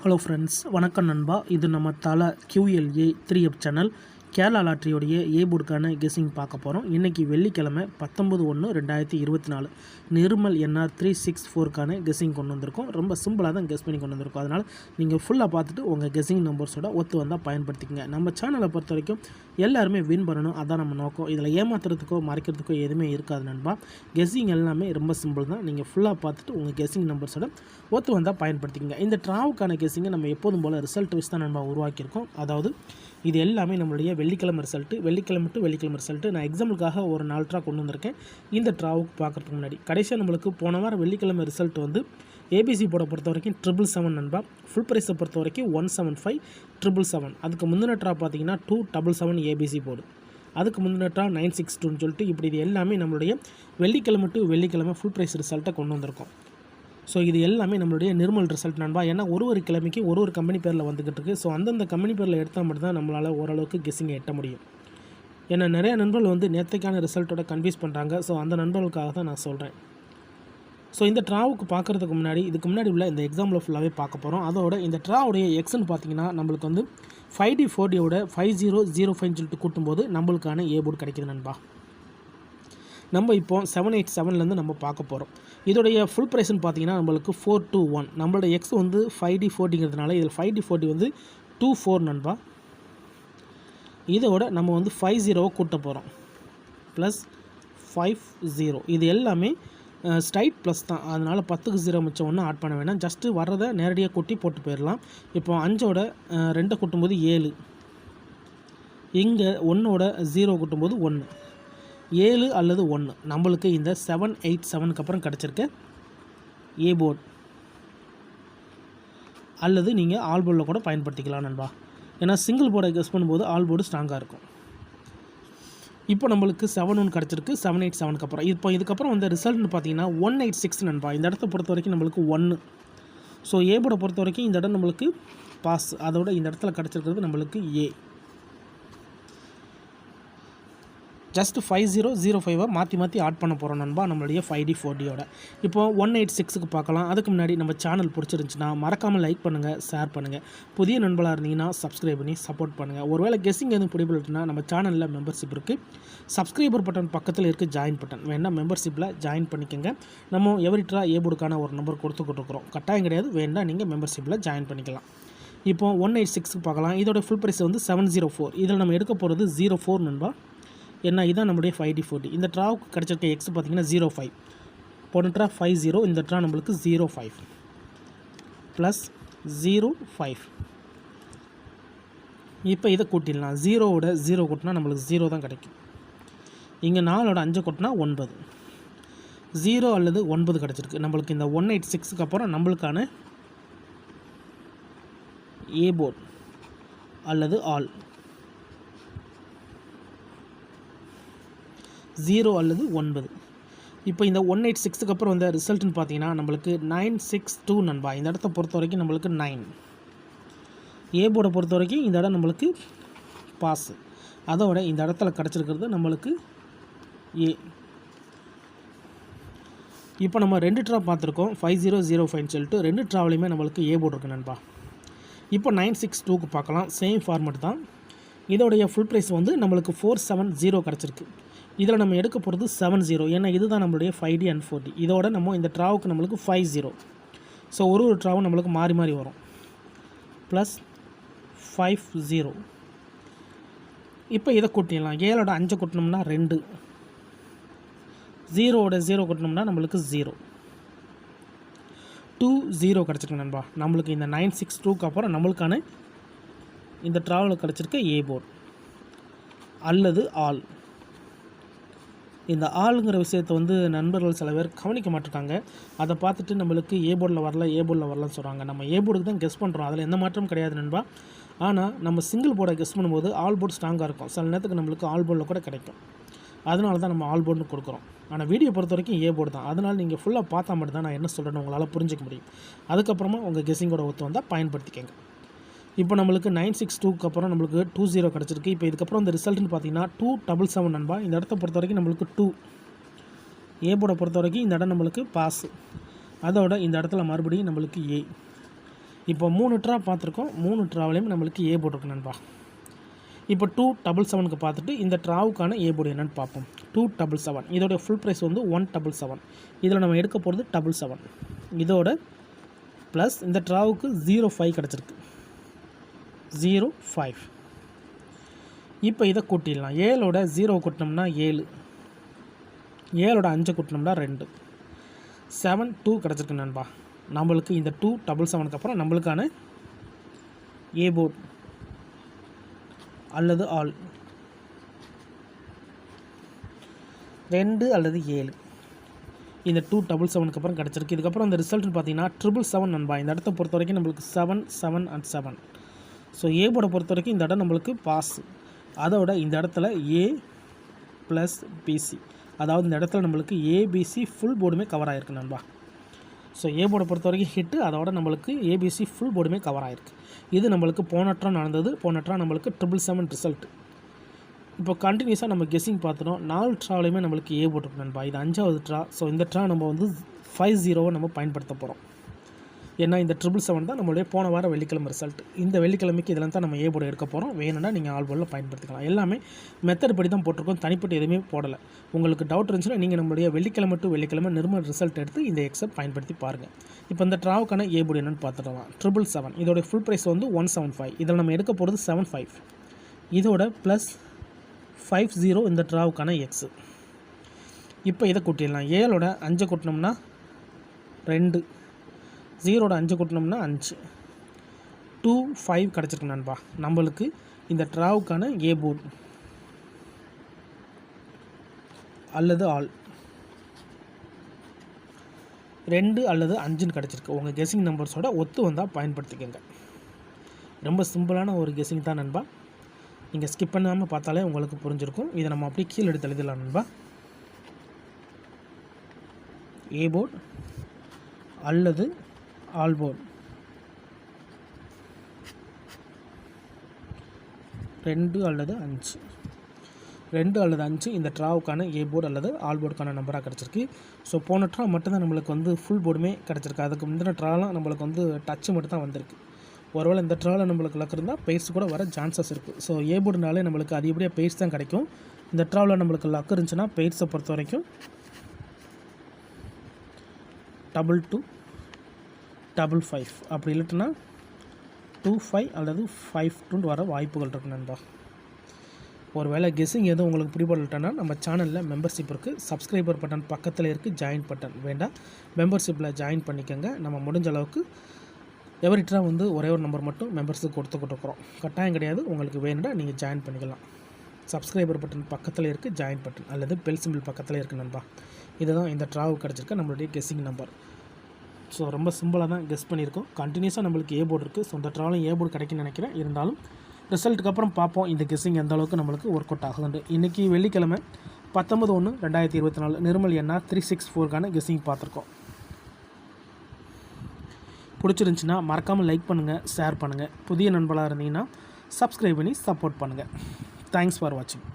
Hello friends, வணக்கம் நண்பா. இது நம்ம தல QLA 3F சேனல் கேரளா லாட்ரியோடைய ஏ போர்டுக்கான கெஸிங் பார்க்க போகிறோம். இன்றைக்கி வெள்ளிக்கிழமை 19/1/2024 நிர்மல் NR 364க்கான கெஸிங் கொண்டு வந்திருக்கோம். ரொம்ப சிம்பிளாக தான் கெஸ் பண்ணி கொண்டு வந்திருக்கோம். அதனால் நீங்கள் ஃபுல்லாக பார்த்துட்டு உங்கள் கெஸிங் நம்பர்ஸோட ஒத்து வந்தால் பயன்படுத்திக்கங்க. நம்ம சேனலை பொறுத்த வரைக்கும் எல்லாருமே வின் பண்ணணும், அதான் நம்ம நோக்கம். இதில் ஏமாத்துறதுக்கோ மறைக்கிறதுக்கோ எதுவுமே இருக்காது நண்பா. கெஸிங் எல்லாமே ரொம்ப சிம்பிள் தான். நீங்கள் ஃபுல்லாக பார்த்துட்டு உங்கள் கெஸிங் நம்பர்ஸோட ஒத்து வந்தால் பயன்படுத்திக்கங்க. இந்த ட்ராவுக்கான கெஸிங்கை நம்ம எப்போதும் போல் ரிசல்ட் வச்சு தான் நம்ம உருவாக்கியிருக்கோம். அதாவது இது எல்லாமே நம்மளுடைய வெள்ளிக்கிழமை ரிசல்ட்டு, வெள்ளிக்கிழமை டு வெள்ளிக்கிழமை ரிசல்ட்டு. நான் எக்ஸாம்பிளுக்காக ஒரு 4 ட்ரா கொண்டு வந்திருக்கேன். இந்த ட்ராவுக்கு பார்க்குறதுக்கு முன்னாடி கடைசியாக நம்மளுக்கு போன வாரம் வெள்ளிக்கிழமை ரிசல்ட் வந்து ஏபிசி போட பொறுத்த வரைக்கும் 777 நண்பா. ஃபுல் ப்ரைஸை பொறுத்த வரைக்கும் 175 777. அதுக்கு முந்தின ட்ரா பார்த்தீங்கன்னா 277 ஏபிசி போர்டு. அதுக்கு முந்தின ட்ரா 962ன்னு சொல்லிட்டு இப்படி இது எல்லாமே நம்மளுடைய வெள்ளிக்கிழமை டு வெள்ளிக்கிழமை ஃபுல் ப்ரைஸ் ரிசல்ட்டை கொண்டு வந்திருக்கோம். ஸோ இது எல்லாமே நம்மளுடைய நிர்மல் ரிசல்ட் நண்பா. ஏன்னா ஒரு கிழமைக்கு ஒரு கம்பெனி பேரில் வந்துக்கிட்டு இருக்குது. ஸோ அந்தந்த கம்பெனி பேரில் எடுத்தால் மட்டும்தான் நம்மளால் ஓரளவுக்கு கெஸ்ஸிங்கை எட்ட முடியும். ஏன்னா நிறைய நண்பர்கள் வந்து நேற்றைக்கான ரிசல்ட்டோட கன்ஃபியூஸ் பண்ணுறாங்க. ஸோ அந்த நண்பர்களுக்காக தான் நான் சொல்கிறேன். ஸோ இந்த ட்ராவுக்கு பார்க்குறதுக்கு முன்னாடி இதுக்கு முன்னாடி உள்ள இந்த எக்ஸாம்பிள் ஃபுல்லாகவே பார்க்க போகிறோம். அதோட இந்த ட்ராவுடைய எக்ஸ்ன்னு பார்த்தீங்கன்னா நம்மளுக்கு வந்து 5D 4Dயோட 5005 சொல்லிட்டு கூட்டும்போது நம்மளுக்கான ஏ போர்டு கிடைக்கிது நண்பா. நம்ம இப்போ 787லேருந்து நம்ம பார்க்க போகிறோம். இதோடைய ஃபுல் ப்ரைஸ்ன்னு பார்த்தீங்கன்னா நம்மளுக்கு 421. நம்மளோட எக்ஸ் வந்து 5D 40ங்கிறதுனால இதில் 5D 40 வந்து 24 நண்பா. இதோட நம்ம வந்து 50 கூட்ட போகிறோம் ப்ளஸ் 50. இது எல்லாமே ஸ்ட்ரைட் ப்ளஸ் தான். அதனால் 10க்கு 0 மிச்சம் ஒன்று ஆட் பண்ண வேணாம். ஜஸ்ட்டு வர்றதை நேரடியாக கூட்டி போட்டு போயிடலாம். இப்போ 5ஓட 2 கூட்டும்போது 7, இங்கே 1ஓட 0 கூட்டும்போது 1, 7 அல்லது 1 நம்மளுக்கு இந்த 787க்கு அப்புறம் கிடச்சிருக்க ஏ போர்டு. அல்லது நீங்கள் ஆல் போர்டில் கூட பயன்படுத்திக்கலாம் நண்பா. ஏன்னா சிங்கிள் போர்டை கெஸ் பண்ணும்போது ஆல் போர்டு ஸ்ட்ராங்காக இருக்கும். இப்போ நம்மளுக்கு 71 கிடச்சிருக்கு 787க்கு அப்புறம். இப்போ இதுக்கப்புறம் வந்து ரிசல்ட்னு பார்த்தீங்கன்னா 186 நண்பா. இந்த இடத்த பொறுத்த வரைக்கும் நம்மளுக்கு 1. ஸோ ஏ போர்டை பொறுத்த வரைக்கும் இந்த இடம் நம்மளுக்கு பாஸ். அதோட இந்த இடத்துல கிடச்சிருக்கிறது நம்மளுக்கு ஏ. ஜஸ்ட் 5005 மாற்றி ஆட் பண்ண போகிறோம் நண்பா நம்மளுடைய 5D 4Dயோட. இப்போ 186க்கு பார்க்கலாம். அதுக்கு முன்னாடி நம்ம சேனல் பிடிச்சிருந்துச்சுன்னா மறக்காமல் லைக் பண்ணுங்கள், ஷேர் பண்ணுங்கள். புதிய நண்பர்களாக இருந்தீங்கன்னா சப்ஸ்கிரைப் பண்ணி சப்போர்ட் பண்ணுங்கள். ஒருவேளை கெஸ்ஸிங் எதுவும் பிடிபட்டுனா நம்ம சேனலில் மெம்பர்ஷிப் இருக்குது. சப்ஸ்கிரைபர் பட்டன் பக்கத்தில் இருக்குது ஜாயின் பட்டன், வேணால் மெம்பர்ஷிப்பில் ஜாயின் பண்ணிக்கோங்க. நம்ம எவரிட்ரா ஏ போர்டுக்கான ஒரு நம்பர் கொடுத்துக்கிட்டுருக்குறோம். கட்டாயம் கிடையாது, வேண்டாம் நீங்கள் மெம்பர்ஷிப்பில் ஜாயின் பண்ணிக்கலாம். இப்போ 186க்கு பார்க்கலாம். இதோட ஃபுல் ப்ரைஸ் வந்து 704. இதில் நம்ம எடுக்க போகிறது 04 நண்பா. ஏன்னா இதான் நம்மளுடைய 5D 40. இந்த ட்ராவுக்கு கிடச்சிருக்க எக்ஸ் பார்த்திங்கன்னா 05. போன ட்ரா 50, இந்த ட்ரா நம்மளுக்கு 05 ப்ளஸ் 05. இப்போ இதை கூட்டிடலாம். 0ஓட 0 கூட்டினா நம்மளுக்கு 0 தான் கிடைக்கும். இங்கே 4ஓட 5 கூட்டினா 9, 0 அல்லது 9 கிடச்சிருக்கு நம்மளுக்கு. இந்த 186க்கு அப்புறம் நம்மளுக்கான ஏ போர்டு அல்லது ஆல் 0 அல்லது 9. இப்போ இந்த 186க்கு அப்புறம் வந்த ரிசல்ட்னு பார்த்தீங்கன்னா நம்மளுக்கு 962 நண்பா. இந்த இடத்த பொறுத்த வரைக்கும் நம்மளுக்கு 9. ஏ போர்டை பொறுத்த வரைக்கும் இந்த இடம் நம்மளுக்கு பாஸ். அதோட இந்த இடத்துல கிடச்சிருக்கிறது நம்மளுக்கு ஏ. இப்போ நம்ம 2 ட்ரா பார்த்துருக்கோம் 5005 சொல்லிட்டு. 2 ட்ராவிலையுமே நம்மளுக்கு ஏ போர்டு இருக்குது நண்பா. இப்போ 962க்கு பார்க்கலாம். சேம் ஃபார்மெட் தான். இதோடைய ஃபுல் ப்ரைஸ் வந்து நம்மளுக்கு 470 கிடச்சிருக்கு. இதில் நம்ம எடுக்க போகிறது 70. ஏன்னா இதுதான் நம்மளுடைய 5D and 4D. இதோட நம்ம இந்த ட்ராவுக்கு நம்மளுக்கு 50. ஸோ ஒரு ட்ராவும் நம்மளுக்கு மாறி வரும். ப்ளஸ் 50. இப்போ இதை கூட்டிடலாம். 7ஓட 5 கூட்டினோம்னா 2, 0ஓட 0 கூட்டினோம்னா நம்மளுக்கு 0, 20 கிடச்சிருக்கு நண்பா. நம்மளுக்கு இந்த 962க்கு அப்புறம் நம்மளுக்கான இந்த ட்ராவலில் கிடச்சிருக்க ஏ போர்டு அல்லது ஆல். இந்த ஆளுங்கிற விஷயத்தை வந்து நண்பர்கள் சில பேர் கவனிக்க மாட்டிருக்காங்க. அதை பார்த்துட்டு நம்மளுக்கு ஏ போர்டில் வரலன்னு சொல்கிறாங்க. நம்ம ஏ போர்டுக்கு தான் கெஸ் பண்ணுறோம், அதில் எந்த மாற்றமும் கிடையாது நண்பா. ஆனால் நம்ம சிங்கிள் போர்டை கெஸ் பண்ணும்போது ஆல் போர்டு ஸ்ட்ராங்காக இருக்கும். சில நேரத்துக்கு நம்மளுக்கு ஆல் போர்டில் கூட கிடைக்கும். அதனால தான் நம்ம ஆல் போர்டுன்னு கொடுக்குறோம். ஆனால் வீடியோ பொறுத்த வரைக்கும் ஏ போர்டு தான். அதனால் நீங்கள் ஃபுல்லாக பார்த்தா மட்டும் தான் நான் என்ன சொல்கிறேன்னு உங்களால் புரிஞ்சிக்க முடியும். அதுக்கப்புறமா உங்கள் கெஸ்ஸிங்கோட ஒத்து வந்தால் பயன்படுத்திக்கங்க. இப்போ நம்மளுக்கு 962க்கு அப்புறம் நம்மளுக்கு 20 கிடச்சிருக்கு. இப்போ இதுக்கப்புறம் இந்த ரிசல்ட்னு பார்த்தீங்கன்னா 277 நண்பா. இந்த இடத்த பொறுத்த வரைக்கும் நம்மளுக்கு 2. ஏ போர்டை பொறுத்த வரைக்கும் இந்த இடம் நம்மளுக்கு பாஸ். அதோட இந்த இடத்துல மறுபடியும் நம்மளுக்கு ஏ. இப்போ 3 ட்ரா பார்த்துருக்கோம். 3 ட்ராவிலையும் நம்மளுக்கு ஏ போர்டு இருக்கு நண்பா. இப்போ 277க்கு பார்த்துட்டு இந்த ட்ராவுக்கான ஏ போர்டு என்னென்னு பார்ப்போம். 277 இதோடைய ஃபுல் ப்ரைஸ் வந்து 177. இதில் நம்ம எடுக்க போகிறது 77. இதோட ப்ளஸ் இந்த ட்ராவுக்கு 05 கிடச்சிருக்கு. 05. இப்போ இதை கூட்டிடலாம். 7ஓட 0 கூட்டினோம்னா 7, 7ஓட 5 கூட்டினோம்னா 2, 72 கிடச்சிருக்கு நண்பா. நம்மளுக்கு இந்த 277க்கு அப்புறம் நம்மளுக்கான ஏ போர்டு அல்லது ஆல் 2 அல்லது 7 இந்த 277க்கு அப்புறம் கிடச்சிருக்கு. இதுக்கப்புறம் இந்த ரிசல்ட்னு பார்த்தீங்கன்னா 777 நண்பா. இந்த இடத்த பொறுத்த வரைக்கும் நம்மளுக்கு 7, 7 and 7. ஸோ ஏ போர்டை பொறுத்த வரைக்கும் இந்த இடம் நம்மளுக்கு பாஸ். அதோட இந்த இடத்துல ஏ ப்ளஸ் பிசி, அதாவது இந்த இடத்துல நம்மளுக்கு ஏபிசி ஃபுல் போர்டுமே கவர் ஆகிருக்கு நண்பா. ஸோ ஏ போர்டை பொறுத்த வரைக்கும் ஹிட்டு, அதோட நம்மளுக்கு ஏபிசி ஃபுல் போர்டுமே கவர் ஆகிருக்கு. இது நம்மளுக்கு போன ட்ரா நடந்தது. போன ட்ரா நம்மளுக்கு 777 ரிசல்ட். இப்போ கண்டினியூஸாக நம்ம கெஸ்ஸிங் பார்த்துட்டோம். 4 ட்ராவிலையுமே நம்மளுக்கு ஏ போர்டு நண்பா. இது 5வது ட்ரா. ஸோ இந்த ட்ரா நம்ம வந்து 50 நம்ம பயன்படுத்த போகிறோம். ஏன்னா இந்த 777 தான் நம்மளுடைய போன வாரம் வெள்ளிக்கிழமை ரிசல்ட். இந்த வெள்ளிக்கிழமைக்கு இதில் தான் நம்ம ஏ போர்டு எடுக்க போகிறோம். வேணும்னா நீங்கள் ஆல் போர்டில் பயன்படுத்திக்கலாம். எல்லாமே மெத்தட் படி தான் போட்டிருக்கோம். தனிப்பட்டு எதுவுமே போடலை. உங்களுக்கு டவுட் இருந்துச்சுன்னா நீங்கள் நம்மளுடைய வெள்ளிக்கிழமை டு வெள்ளிக்கிழமை நிர்மல் ரிசல்ட் எடுத்து இந்த எக்ஸை பயன்படுத்தி பாருங்கள். இப்போ இந்த ட்ராவுக்கான ஏ போர்டு என்னென்னு பார்த்துடலாம். 777 இதோடைய ஃபுல் ப்ரைஸ் வந்து 175. இதில் நம்ம எடுக்க போகிறது 75. இதோட ப்ளஸ் 50 இந்த ட்ராவுக்கான எக்ஸு. இப்போ இதை கூட்டிடலாம். 7ஓட 5 கூட்டினோம்னா 2, 0ஓட 5 கூட்டினோம்னா 5, 25 கிடச்சிருக்கு நண்பா. நம்மளுக்கு இந்த ட்ராவுக்கான ஏ போர்டு அல்லது ஆல் 2 அல்லது 5ன்னு கிடச்சிருக்கு. உங்கள் கெஸ்ஸிங் நம்பர்ஸோட ஒத்து வந்தால் பயன்படுத்திக்கோங்க. ரொம்ப சிம்பிளான ஒரு கெஸ்ஸிங் தான் நண்பா. நீங்கள் ஸ்கிப் பண்ணாமல் பார்த்தாலே உங்களுக்கு புரிஞ்சிருக்கும். இதை நம்ம அப்படியே கீழே எடுத்து எழுதிடலாம் நண்பா. ஏ போர்டு அல்லது ஆல் போர்டு 2 அல்லது 5, 2 அல்லது 5 இந்த ட்ராவுக்கான ஏ போர்டு அல்லது ஆல் போர்டுக்கான நம்பராக கிடச்சிருக்கு. ஸோ போன ட்ரா மட்டும்தான் நம்மளுக்கு வந்து ஃபுல் போர்டுமே கிடச்சிருக்கு. அதுக்கு முந்தின ட்ராலாம் நம்மளுக்கு வந்து டச்சு மட்டும் தான் வந்திருக்கு. ஒருவேளை இந்த ட்ராவில் நம்மளுக்கு லக் இருந்தால் பெய்ட்ஸ் கூட வர சான்சஸ் இருக்குது. ஸோ ஏ போர்டுனாலே நம்மளுக்கு அதிகப்படியாக பெய்ட்ஸ் தான் கிடைக்கும். இந்த ட்ராவில் நம்மளுக்கு லக் இருந்துச்சுன்னா பெய்ட்ஸை பொறுத்த வரைக்கும் 22, 55 அப்படி இல்லைன்னா 25 அல்லது 52 வர வாய்ப்புகள் இருக்குது நண்பா. ஒரு வேளை கெஸ்ஸிங் எதுவும் உங்களுக்கு பிடிபடலட்டனா நம்ம சேனலில் மெம்பர்ஷிப் இருக்குது. சப்ஸ்கிரைபர் பட்டன் பக்கத்தில் இருக்குது. ஜாயின் பட்டன் வேண்டாம், மெம்பர்ஷிப்பில் ஜாயின் பண்ணிக்கோங்க. நம்ம முடிஞ்ச அளவுக்கு எவரி ட்ரா வந்து ஒரே ஒரு நம்பர் மட்டும் மெம்பர்ஸுக்கு கொடுத்துக்கிட்டுருக்குறோம். கட்டாயம் கிடையாது. உங்களுக்கு வேணும்னா நீங்கள் ஜாயின் பண்ணிக்கலாம். சப்ஸ்கிரைபர் பட்டன் பக்கத்தில் இருக்குது, ஜாயின் பட்டன் அல்லது பெல் சிம்பிள் பக்கத்தில் இருக்குது நண்பா. இதுதான் இந்த ட்ராவுக்கு கிடச்சிருக்க நம்மளுடைய கெஸ்ஸிங் நம்பர். ஸோ ரொம்ப சிம்பிளாக தான் கெஸ் பண்ணியிருக்கோம். கண்டினியூஸாக நம்மளுக்கு ஏ போர்டு இருக்குது. ஸோ இந்த ட்ராவிலும் ஏ போர்டு கிடைக்குன்னு நினைக்கிறேன். இருந்தாலும் ரிசல்ட்டுக்கு அப்புறம் பார்ப்போம் இந்த கெஸ்ஸிங் எந்த அளவுக்கு நம்மளுக்கு ஒர்க் அவுட் ஆகுதுண்டு. இன்றைக்கி வெள்ளிக்கிழமை 19/1/2024 நிர்மல் என்ஆர் 364க்கான கெஸ்ஸிங் பார்த்துருக்கோம். பிடிச்சிருந்துச்சின்னா மறக்காமல் லைக் பண்ணுங்கள், ஷேர் பண்ணுங்கள். புதிய நண்பர்களாக இருந்தீங்கன்னா சப்ஸ்கிரைப் பண்ணி சப்போர்ட் பண்ணுங்கள். தேங்க்ஸ் ஃபார் வாட்சிங்.